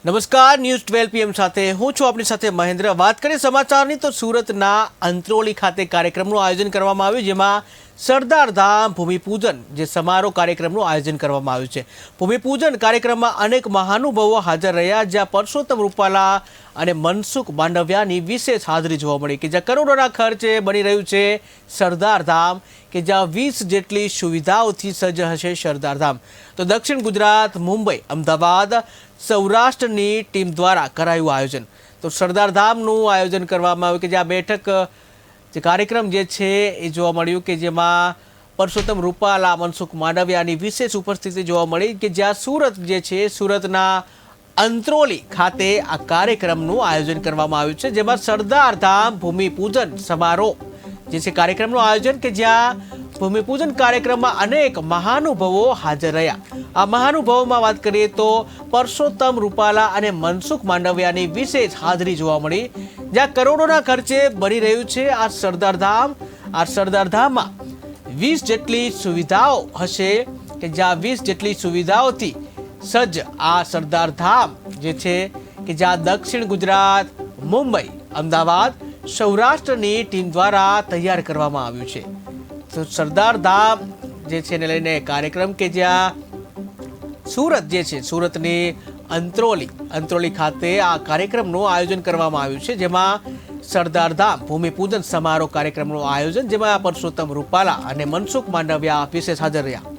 નમસ્કાર, news 12 PM સાથે હું છું આપની સાથે મહેન્દ્ર। વાત કરીએ સમાચારની તો સુરતના અંત્રોલી ખાતે કાર્યક્રમનું આયોજન કરવામાં આવ્યું, જેમાં સરદાર ધામ ભૂમિપૂજન જે સમારોહ કાર્યક્રમનું આયોજન કરવામાં આવ્યું છે। ભૂમિપૂજન કાર્યક્રમમાં અનેક મહાનુભાવો હાજર રહ્યા, જ્યાં પરસોત્તમ રૂપાલા અને મનસુખ માંડવિયાની વિશેષ હાજરી જોવા મળી કે જ્યાં કરોડોના ખર્ચે બની રહ્યું છે સરદાર ધામ, કે જ્યાં 20 જેટલી સુવિધાઓથી સજ્જ હશે સરદાર ધામ। તો દક્ષિણ ગુજરાત, મુંબઈ, અમદાવાદ, સૌરાષ્ટ્રની ટીમ દ્વારા કરાયું આયોજન। તો સરદાર ધામનું આયોજન કરવામાં આવ્યું કે જ્યાં બેઠક જે કાર્યક્રમ જે છે એ જોવા મળ્યું કે જેમાં પરસોત્તમ રૂપાલા, મનસુખ માંડવિયાની વિશેષ ઉપસ્થિતિ જોવા મળી કે જ્યાં સુરત જે છે સુરતના અંત્રોલી ખાતે આ કાર્યક્રમનું આયોજન કરવામાં આવ્યું છે, જેમાં સરદાર ધામ ભૂમિપૂજન સમારોહ જે છે કાર્યક્રમનું આયોજન કે જ્યાં ભૂમિપૂજન કાર્યક્રમમાં અનેક મહાનુભાવો હાજર રહ્યા। આ મહાનુભાવોમાં વાત કરીએ તો પરસોત્તમ રૂપાલા અને મનસુખ માંડવિયાની વિશેષ હાજરી જોવા મળી, જ્યાં કરોડોના ખર્ચે બની રહ્યું છે આ સરદાર ધામ। આ સરદાર ધામમાં 20 જેટલી સુવિધાઓ હશે કે જ્યાં 20 જેટલી સુવિધાઓથી સજ્જ આ સરદાર ધામ જે છે કે જ્યાં દક્ષિણ ગુજરાત, મુંબઈ, અમદાવાદ, સૌરાષ્ટ્રની ટીમ દ્વારા તૈયાર કરવામાં આવ્યું છે। તો સરદાર ધામ જે છે ને લઈને કાર્યક્રમ કે જ્યાં સુરત જે છે સુરતની અંત્રોલી ખાતે આ કાર્યક્રમનું આયોજન કરવામાં આવ્યું છે, જેમાં સરદાર ધામ ભૂમિપૂજન સમારોહ કાર્યક્રમનું આયોજન, જેમાં પરસોત્તમ રૂપાલા અને મનસુખ માંડવિયા વિશેષ હાજર રહ્યા।